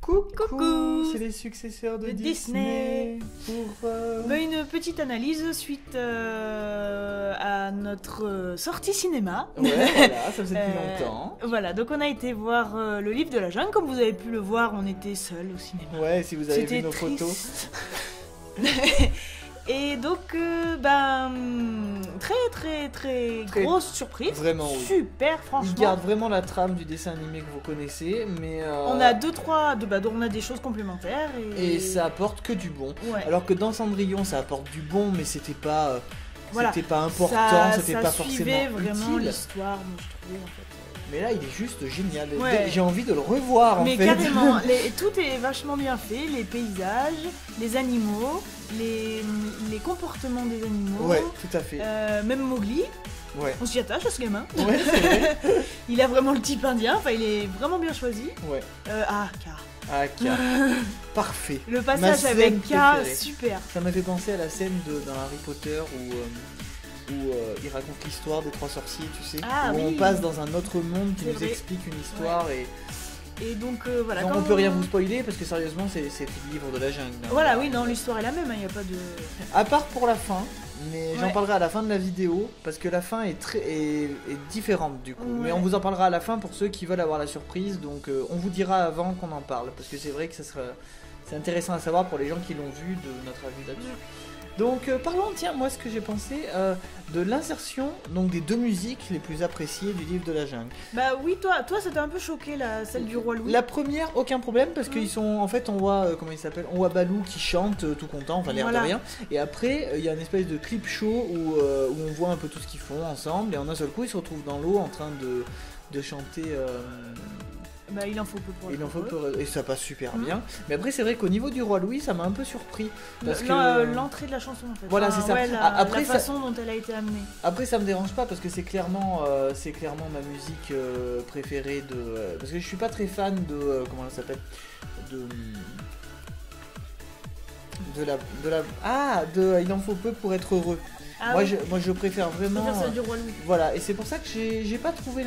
Coucou, c'est les successeurs de Disney. Pour Une petite analyse suite à notre sortie cinéma. Ouais, voilà, ça faisait depuis longtemps. Voilà, donc on a été voir le livre de la jungle. Comme vous avez pu le voir, on était seuls au cinéma. Ouais, si vous avez vu C'était nos triste. photos. Et donc, très grosse surprise. Vraiment, oui. Super, franchement. Ils gardent vraiment la trame du dessin animé que vous connaissez, mais On a on a des choses complémentaires. et ça apporte que du bon. Ouais. Alors que dans Cendrillon, ça apporte du bon, mais c'était pas, Voilà. c'était pas important, c'était pas suivait forcément vraiment utile. l'histoire, moi, je trouvais, en fait. Mais là, il est juste génial. Ouais. J'ai envie de le revoir, en Mais fait. carrément, tout est vachement bien fait, les paysages, les animaux, les comportements des animaux. Ouais, tout à fait. Même Mowgli, Ouais. on s'y attache à ce gamin. Ouais, c'est vrai. Il a vraiment le type indien, enfin il est vraiment bien choisi. Ouais. K. Ah, K. Parfait. Le Ma passage scène avec K, préférée. super. Ça m'a fait penser à la scène dans Harry Potter où il raconte l'histoire des trois sorciers, tu sais. Ah, où on oui. passe dans un autre monde qui C'est nous vrai. explique une histoire Et donc voilà. Non, quand on peut rien vous spoiler parce que sérieusement c'est le livre de la jungle. hein. Voilà, oui, non, l'histoire est la même, il n'y a pas de. À part pour la fin, mais j'en Ouais. parlerai à la fin de la vidéo parce que la fin est différente du coup. Mais Ouais. on vous en parlera à la fin pour ceux qui veulent avoir la surprise. Donc on vous dira avant qu'on en parle parce que c'est vrai que c'est intéressant à savoir pour les gens qui l'ont vu de notre avis là-dessus. Donc parlons, tiens, moi ce que j'ai pensé de l'insertion donc des deux musiques les plus appréciées du livre de la jungle. Bah oui, toi ça t'a un peu choqué, celle du roi Louis. La première, aucun problème parce qu'ils sont en fait on voit comment il s'appelle, on voit Balou qui chante tout content, enfin l'air Voilà. de rien. Et après il y a une espèce de clip show où on voit un peu tout ce qu'ils font ensemble et en un seul coup ils se retrouvent dans l'eau en train de chanter. Bah il en faut peu pour Il en faut heureux. peu- et ça passe super Mhm. bien. Mais après c'est vrai qu'au niveau du roi Louis ça m'a un peu surpris parce que L'entrée de la chanson en fait. Voilà, c'est ça. Ouais, Après, la ça- façon dont elle a été amenée. Après ça me dérange pas parce que c'est clairement ma musique préférée de parce que je suis pas très fan de comment ça s'appelle de il en faut peu pour être heureux. Ah moi, oui, je préfère je vraiment préfère celle du roi Louis. voilà, et c'est pour ça que j'ai pas trouvé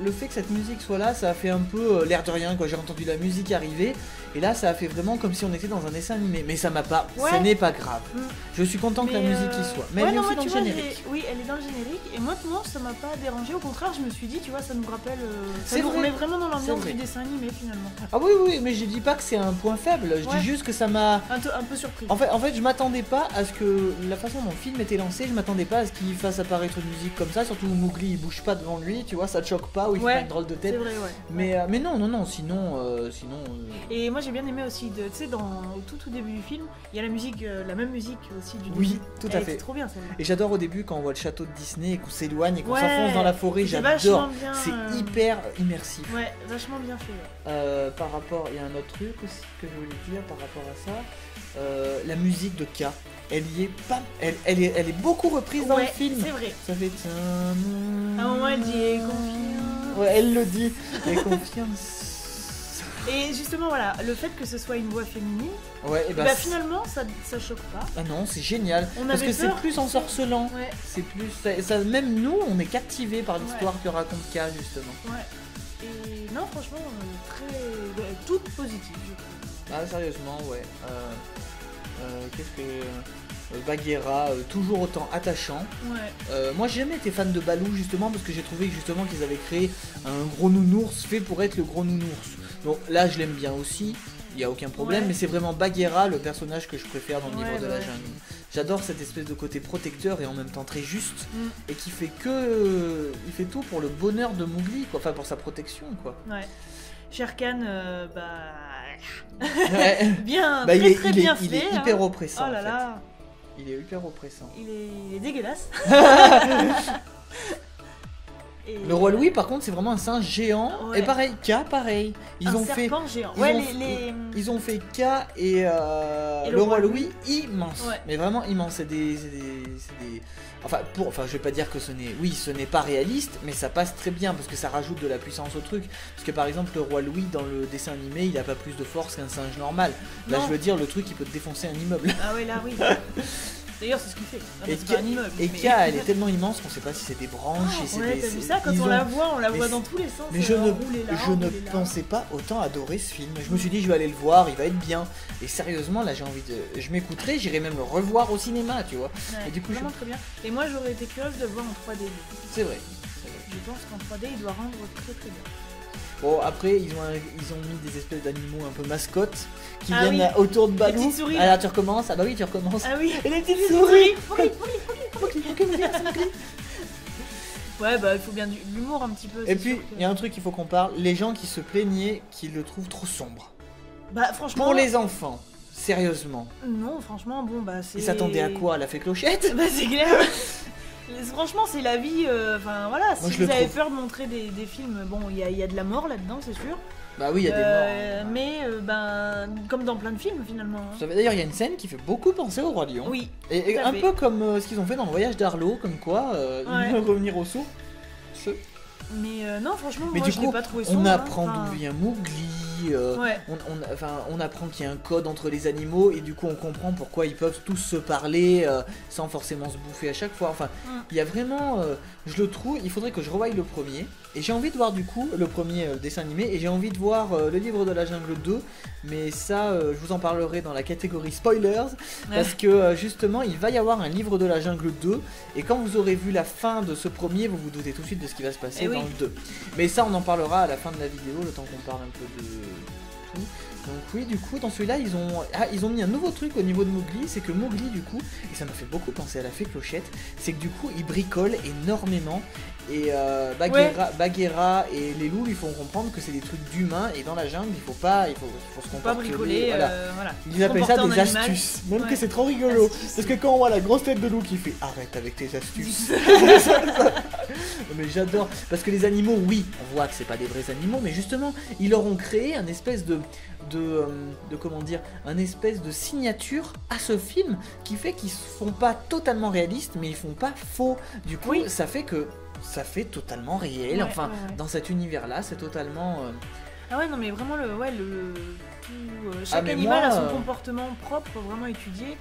le fait que cette musique soit là, ça a fait un peu l'air de rien quoi. J'ai entendu la musique arriver et là ça a fait vraiment comme si on était dans un dessin animé, mais ça m'a pas, Ouais. ce n'est pas grave. Mm. Je suis content que la Mais, musique y soit, mais ouais, elle est non, aussi moi, dans le tu vois, générique. oui, elle est dans le générique. Et moi, non, ça m'a pas dérangé. Au contraire, je me suis dit, tu vois, ça nous rappelle. Ça C'est nous vrai. remet vraiment dans C'est l'ambiance vrai. du dessin animé finalement. Ah oui, oui, mais je dis pas que c'est un point faible, je Ouais. dis juste que ça m'a... Un peu surpris. En fait, je m'attendais pas à ce que la façon dont le film était lancé, je m'attendais pas à ce qu'il fasse apparaître une musique comme ça, surtout où Mowgli il bouge pas devant lui, tu vois, ça te choque pas, ou il Ouais, fait une drôle de C'est tête. vrai, ouais. Mais non, sinon... Et moi, j'ai bien aimé aussi, tu sais, au tout début du film, il y a la musique, la même musique aussi du Oui, début. tout Elle à était fait. trop bien celle-là. Et j'adore au début quand on voit le château de Disney et qu'on s'éloigne et qu'on Ouais, s'enfonce dans la forêt, c'est j'adore. vachement bien, C'est hyper immersif. Ouais, vachement bien fait. Ouais. Par rapport, il y a un autre truc aussi que je voulais dire par rapport à ça. La musique de K, elle y est pas, elle est beaucoup reprise dans le Ouais, film. c'est vrai. Ça fait. À un moment, elle dit confiance. Ouais, elle le dit. Et confiance. Et justement, voilà, le fait que ce soit une voix féminine, Ouais, et bah finalement, ça choque pas. Ah non, c'est génial. On Parce avait que c'est peur, plus tu sais. ensorcelant. Ouais, C'est plus. Même nous, on est captivés par l'histoire que raconte K, justement. ouais. Et non, franchement, toute positive, je trouve. Ah, sérieusement, ouais. Qu'est-ce que. Bagheera, toujours autant attachant. Ouais. Moi j'ai jamais été fan de Balou justement parce que j'ai trouvé justement qu'ils avaient créé un gros nounours fait pour être le gros nounours. Donc là je l'aime bien aussi, il n'y a aucun problème, Ouais. mais c'est vraiment Bagheera le personnage que je préfère dans le livre Ouais, de la ouais. jungle. J'adore cette espèce de côté protecteur et en même temps très juste Mm. et qui fait il fait tout pour le bonheur de Mowgli quoi, enfin pour sa protection quoi. Ouais. Shere Khan, Ouais. bien, Bah, très il est, très il est- bien il fait. est hein. hyper oppressant Oh là en fait. là, Il est hyper oppressant. il est dégueulasse. Et, Le roi Louis par contre c'est vraiment un singe géant Ouais. et pareil, K pareil. Ils un ont fait serpent géant. ils Ouais, ont- les... Ils ont fait K et, le roi Louis immense, Ouais. mais vraiment immense. C'est des... Enfin, je vais pas dire que ce n'est pas réaliste, mais ça passe très bien parce que ça rajoute de la puissance au truc. Parce que par exemple, le roi Louis dans le dessin animé, il a pas plus de force qu'un singe normal. Là, Non. je veux dire, le truc il peut te défoncer un immeuble. Ah ouais, là oui. D'ailleurs, c'est ce qu'il fait. Ah, Et c'est pas un immeuble. Et mais- Kia, elle est tellement immense qu'on sait pas si c'est des branches, si c'est Ouais, des. t'as vu ça quand ils on ont- la voit, on la mais voit c'est- dans tous les sens. Mais je ne enroulée là, enroulée là. pensais pas autant adorer ce film. Je me suis dit, je vais aller le voir, il va être bien. Et sérieusement, là, j'ai envie de. Je m'écouterai, j'irai même le revoir au cinéma, tu vois. Ouais, Et du coup, vraiment très bien. Et moi, j'aurais été curieuse de le voir en 3D. C'est vrai. Je pense qu'en 3D, il doit rendre très très bien. Bon, après, ils ont mis des espèces d'animaux un peu mascottes qui Ah viennent oui. autour de Balou. petites souris. Alors, tu recommences. Ah bah oui, tu recommences. Ah oui. Et les petites Les souris. souris. Ok, merci, Mowgli. Ouais, bah il faut bien de l'humour un petit peu. Et c'est puis, sûr que- il y a un truc qu'il faut qu'on parle. Les gens qui se plaignaient qu'ils le trouvent trop sombre. Bah franchement. Pour les enfants, sérieusement. Non, franchement, bon bah c'est. Ils s'attendaient à quoi? À la fée Clochette? Bah c'est clair. Franchement, c'est la vie. Enfin voilà, Moi, si je vous le avez trouve. peur de montrer des films, bon, il y a de la mort là-dedans, c'est sûr. Bah oui, il y a des morts. Hein. Mais ben, comme dans plein de films finalement. hein. D'ailleurs, il y a une scène qui fait beaucoup penser au Roi Lion. Oui. Et tout à un fait. peu comme ce qu'ils ont fait dans le voyage d'Arlo, comme quoi Ouais. ils veulent revenir au sources. Mais non, franchement, Mais moi du je coup, l'ai pas trouvé on sombre, apprend hein. Enfin, d'où vient Mowgli. Ouais. On apprend qu'il y a un code entre les animaux et du coup on comprend pourquoi ils peuvent tous se parler sans forcément se bouffer à chaque fois. Enfin, il y a vraiment, je le trouve, il faudrait que je revoie le premier. Et j'ai envie de voir du coup le premier dessin animé et j'ai envie de voir le livre de la jungle 2. Mais ça, je vous en parlerai dans la catégorie spoilers. Parce que justement, il va y avoir un livre de la jungle 2. Et quand vous aurez vu la fin de ce premier, vous vous doutez tout de suite de ce qui va se passer Eh dans oui. le 2. Mais ça, on en parlera à la fin de la vidéo, le temps qu'on parle un peu de tout. Donc oui, du coup, dans celui-là, ils ont mis un nouveau truc au niveau de Mowgli, c'est que Mowgli, du coup, et ça m'a fait beaucoup penser à la fée Clochette, c'est que du coup, il bricole énormément. Et Bagheera et les loups lui font comprendre que c'est des trucs d'humains et dans la jungle, il faut se pas comporter. bricoler. Voilà. Voilà. Ils appellent ça comporter des en animal. astuces. Même Ouais. que c'est trop rigolo. Astuces. Parce que quand on voit la grosse tête de loup qui fait arrête avec tes astuces. Mais j'adore. Parce que les animaux, oui, on voit que c'est pas des vrais animaux, mais justement, ils leur ont créé un espèce de comment dire, un espèce de signature à ce film qui fait qu'ils se font pas totalement réalistes, mais ils font pas faux. Du coup, Oui. ça fait que ça fait totalement réel. Ouais, Enfin, ouais. dans cet univers-là, c'est totalement. Ah ouais, non, mais vraiment, chaque mais animal moi, a son comportement propre, vraiment étudié.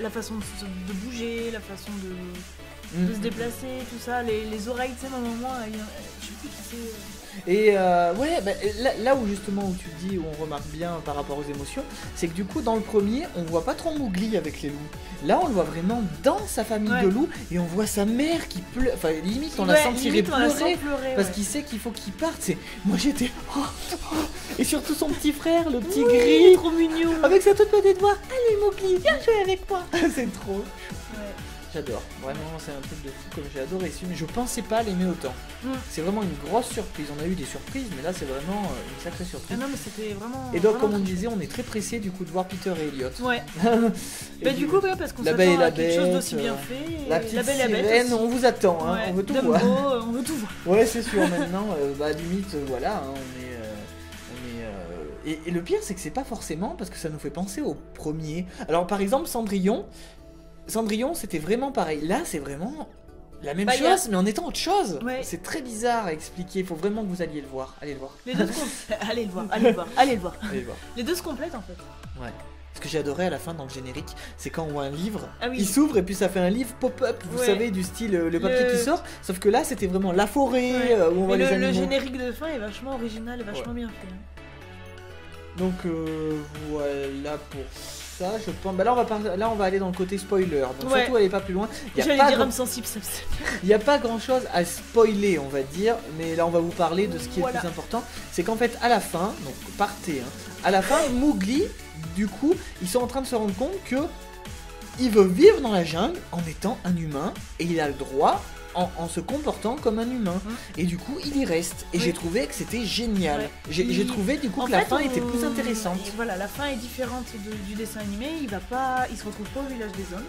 La façon de bouger, la façon de se déplacer, tout ça, les oreilles, tu sais, moi, je sais plus qui c'est. Et ouais, bah, là où justement où tu dis, où on remarque bien par rapport aux émotions, c'est que du coup dans le premier, on voit pas trop Mowgli avec les loups. Là, on le voit vraiment dans sa famille Ouais. de loups et on voit sa mère qui pleure. Enfin, limite, on la Ouais, sentirait limite, on la pleurer sent pleurer, parce ouais. qu'il sait qu'il faut qu'il parte. C'est moi j'étais et surtout son petit frère, le petit Oui, gris, trop mignon. avec sa toute petite voix. Allez Mowgli, viens jouer avec moi. C'est trop. Ouais. J'adore, vraiment c'est un truc de fou comme j'ai adoré ce film, je pensais pas l'aimer autant. C'est vraiment une grosse surprise, on a eu des surprises mais là c'est vraiment une sacrée Ah surprise. non, mais c'était vraiment. Et donc vraiment comme on très disait, on est très pressé du coup de voir Peter et Elliot. Ouais. Et Bah du coup, ouais, parce qu'on La Belle et s'attend la à quelque chose Bête, d'aussi bien fait. La et petite la Belle et la Bête sirène, aussi. on vous attend, hein, Ouais, on veut tout Dumbo, voir. on veut tout voir. Ouais c'est sûr maintenant, bah limite voilà, hein, et le pire c'est que c'est pas forcément parce que ça nous fait penser au premier. Alors par exemple Cendrillon c'était vraiment pareil, là c'est vraiment la même Bah, chose mais en étant autre chose. Ouais. C'est très bizarre à expliquer, il faut vraiment que vous alliez le voir, allez le voir. Les deux allez le voir, allez le voir, allez le voir. Allez le voir. Les deux se complètent en fait. Ouais. Ce que j'ai adoré à la fin dans le générique, c'est quand on voit un livre, Ah oui. il s'ouvre et puis ça fait un livre pop-up, vous Ouais. savez, du style le papier qui sort, sauf que là c'était vraiment la forêt Ouais. où on voit Mais les le animaux. générique de fin est vachement original et vachement bien fait. hein. Donc voilà pour ça, je pense. Bah là on va aller dans le côté spoiler, donc Ouais. surtout allez pas plus loin. J'allais dire âme sensible, ça Il n'y a pas grand chose à spoiler, on va dire, mais là on va vous parler de ce qui est Voilà. le plus important. C'est qu'en fait, à la fin, donc partez, hein, à la fin, Mowgli, du coup, ils sont en train de se rendre compte que il veut vivre dans la jungle en étant un humain et il a le droit en se comportant comme un humain. Et du coup, il y reste. Et Oui. j'ai trouvé que c'était génial. Ouais. J'ai trouvé du coup En que la fait, fin était plus intéressante. Voilà, la fin est différente du dessin animé. Il se retrouve pas au village des hommes.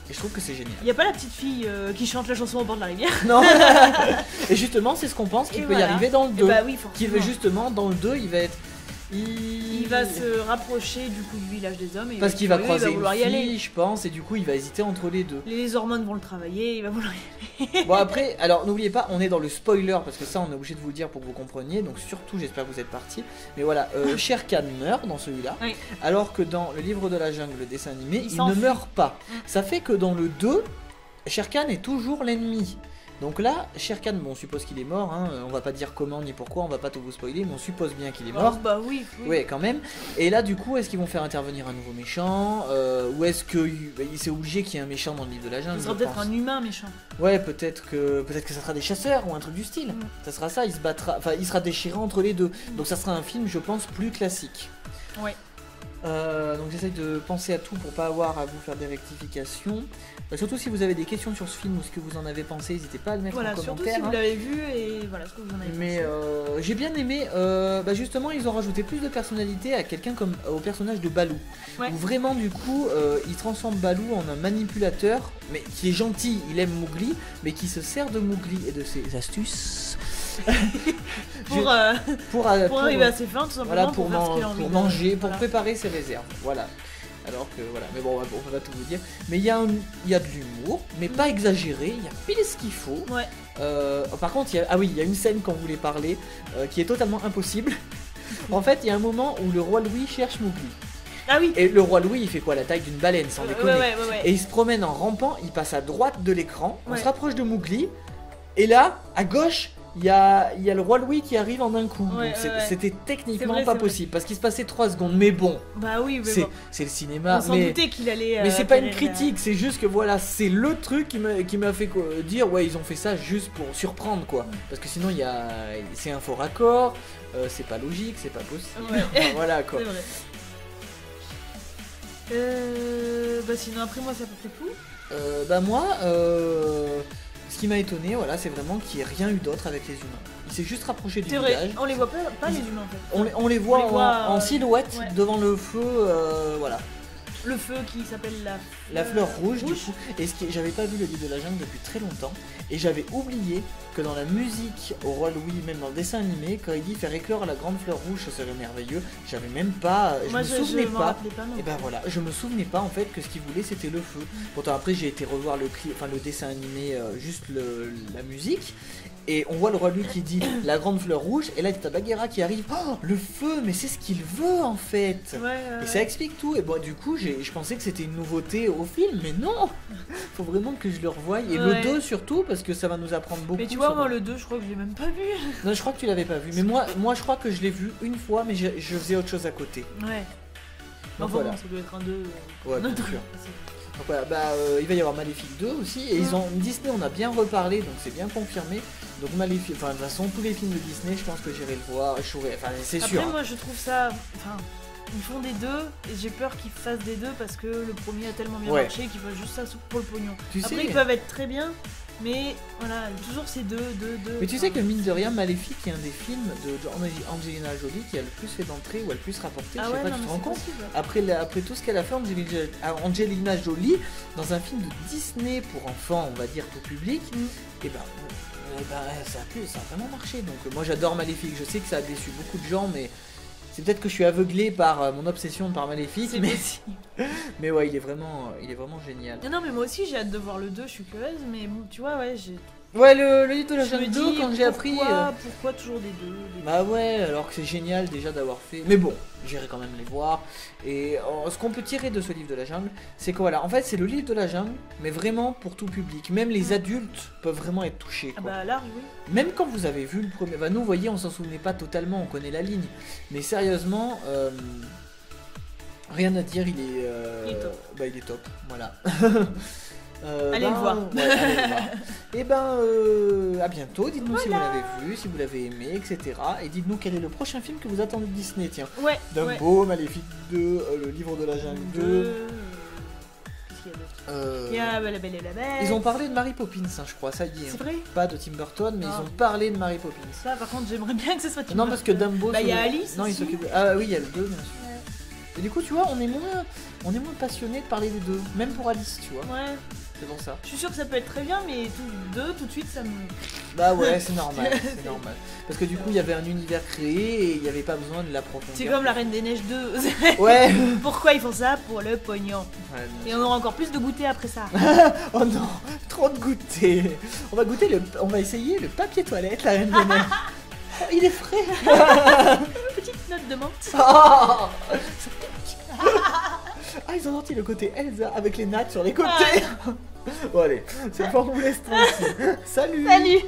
Et je trouve que c'est génial. Il y a pas la petite fille qui chante la chanson au bord de la rivière. Non. Et justement, c'est ce qu'on pense qu'il Et peut y voilà. arriver dans le 2. Et bah oui, Qui veut forcément. justement dans le 2, il va être Il va se rapprocher du coup du village des hommes. Et parce qu'il va croiser une fille, y aller. Je pense, et du coup il va hésiter entre les deux. Les hormones vont le travailler, il va vouloir y aller. Bon après, alors n'oubliez pas, on est dans le spoiler, parce que ça on est obligé de vous le dire pour que vous compreniez, donc surtout j'espère que vous êtes partis. Mais voilà, Shere Khan meurt dans celui-là, oui. Alors que dans le livre de la jungle, le dessin animé, il ne meurt pas. Ça fait que dans le 2, Shere Khan est toujours l'ennemi. Donc là, Shere Khan, bon, on suppose qu'il est mort, hein, on va pas dire comment ni pourquoi, on va pas tout vous spoiler, mais on suppose bien qu'il est mort. Bah oui. Ouais, quand même. Et là, du coup, est-ce qu'ils vont faire intervenir un nouveau méchant ou est-ce que c'est obligé qu'il y ait un méchant dans le livre de la jungle? Ce sera peut-être un humain méchant. Ouais, peut-être que ça sera des chasseurs ou un truc du style. Ça sera ça, il sera déchiré entre les deux. Donc ça sera un film, je pense, plus classique. Ouais. Donc j'essaye de penser à tout pour pas avoir à vous faire des rectifications. Surtout si vous avez des questions sur ce film ou ce que vous en avez pensé, n'hésitez pas à le mettre en commentaire. Surtout si vous l'avez vu et voilà ce que vous en avez pensé. Mais j'ai bien aimé, justement ils ont rajouté plus de personnalité à quelqu'un comme au personnage de Baloo. Ouais. Où vraiment du coup il transforme Baloo en un manipulateur, mais qui est gentil, il aime Mowgli, mais qui se sert de Mowgli et de ses astuces. pour arriver à ses fins, tout simplement, voilà, pour manger, pour préparer ses réserves. Voilà. Alors que voilà, mais bon, on va tout vous dire. Mais il y a de l'humour, mais pas exagéré, il y a pile ce qu'il faut. Ouais. Par contre, il y a une scène qu'on voulait parler qui est totalement impossible. En fait, il y a un moment où le roi Louis cherche Mowgli. Ah oui. Et le roi Louis, il fait quoi? La taille d'une baleine, sans déconner. Ouais. Et il se promène en rampant, il passe à droite de l'écran, on se rapproche de Mowgli, et là, à gauche, il y a le roi Louis qui arrive en un coup. Ouais, donc c'était techniquement pas possible parce qu'il se passait 3 secondes. Mais bon, bah oui, c'est le cinéma. On s'en doutait qu'il allait. Mais c'est pas une critique, c'est juste que voilà, c'est le truc qui m'a fait dire ouais, ils ont fait ça juste pour surprendre quoi. Parce que sinon c'est un faux raccord, c'est pas logique, c'est pas possible. Ouais. Enfin, voilà quoi. C'est vrai. Sinon après moi c'est à peu près tout. Moi. Ce qui m'a étonné, voilà, c'est vraiment qu'il n'y ait rien eu d'autre avec les humains. Il s'est juste rapproché du village. On les voit pas les humains en fait. On les voit en silhouette devant le feu, voilà. Le feu qui s'appelle la fleur rouge. Du coup. Et j'avais pas vu le livre de la jungle depuis très longtemps. Et j'avais oublié que dans la musique au roi Louis, même dans le dessin animé, quand il dit faire éclore la grande fleur rouge, ça serait merveilleux. J'avais même pas, je me souvenais pas. Et ben voilà, je me souvenais pas en fait que ce qu'il voulait c'était le feu. Pourtant après j'ai été revoir le dessin animé, juste la musique. Et on voit le roi Louis qui dit la grande fleur rouge, et là t'as Bagheera qui arrive, oh le feu, mais c'est ce qu'il veut en fait. Et ça explique tout. Et bon, du coup, je pensais que c'était une nouveauté au film, mais non, faut vraiment que je le revoie. Et le 2 surtout, parce que ça va nous apprendre beaucoup. Mais tu vois, moi le 2, je crois que je l'ai même pas vu. Non, je crois que tu l'avais pas vu. Mais moi je crois que je l'ai vu une fois, mais je faisais autre chose à côté. Ouais. Donc voilà. Ça doit être un 2. Ouais, bien sûr. Donc voilà, il va y avoir Maléfique 2 aussi, et Disney on a bien reparlé, donc c'est bien confirmé. Donc Maléfique, enfin de toute façon tous les films de Disney, je pense que j'irai le voir, c'est sûr. Après moi je trouve ça, ils font des 2 et j'ai peur qu'ils fassent des 2 parce que le premier a tellement bien marché qu'ils fassent juste ça pour le pognon. Après ils peuvent être très bien, mais voilà, toujours ces deux. Mais tu sais que mine de rien, Maléfique est un des films de Angelina Jolie qui a le plus fait d'entrée ou a le plus rapporté. Je sais pas, tu te rends compte après tout ce qu'elle a fait, Angelina Jolie, dans un film de Disney pour enfants, on va dire tout public, et ça a vraiment marché. Donc moi j'adore Maléfique, je sais que ça a déçu beaucoup de gens, mais c'est peut-être que je suis aveuglé par mon obsession par Maléfique, mais ouais, il est vraiment génial. Non, mais moi aussi j'ai hâte de voir le 2, je suis curieuse, mais bon, tu vois, Ouais, le livre de la jungle 2, quand j'ai appris. Pourquoi toujours des 2 Bah ouais, alors que c'est génial déjà d'avoir fait. Mais bon, j'irai quand même les voir. Et ce qu'on peut tirer de ce livre de la jungle, c'est que voilà, en fait, c'est le livre de la jungle, mais vraiment pour tout public. Même les adultes peuvent vraiment être touchés. Quoi. Ah bah large, oui. Même quand vous avez vu le premier. Bah nous, vous voyez, on s'en souvenait pas totalement, on connaît la ligne. Mais sérieusement, rien à dire, il est top. Bah il est top, voilà. Allez le voir. Ouais, allez le voir. Et à bientôt. Dites-nous si vous l'avez vu, si vous l'avez aimé, etc. Et dites-nous quel est le prochain film que vous attendez de Disney. Tiens. Dumbo, Maléfique 2, le livre de la jungle 2. Il y a La Belle et la Bête. Ils ont parlé de Mary Poppins, je crois, ça y est. C'est vrai. Pas de Tim Burton, mais ils ont parlé de Mary Poppins. Ça, par contre, j'aimerais bien que ce soit Tim Dumbo. Non, parce que Dumbo. Il y a Alice. Non, il s'occupe. Ah oui, il y a le 2, bien sûr. Et du coup, tu vois, on est moins passionné de parler des deux, même pour Alice, tu vois. Ouais. c'est pour ça. Je suis sûre que ça peut être très bien, mais tout de suite ça me... Bah ouais, c'est normal, c'est normal. Parce que du coup, il y avait un univers créé et il n'y avait pas besoin de l'approfondir. C'est comme la Reine des Neiges 2. Ouais. Pourquoi ils font ça? Pour le pognon. Ouais, Et on aura encore plus de goûter après ça. oh non, trop de goûter. On va essayer le papier toilette, la Reine des Neiges. Oh, il est frais. Petite note de menthe. Oh, ah, ils ont sorti le côté Elsa avec les nattes sur les côtés. Bon allez, cette fois on vous laisse tranquille. Salut. Salut.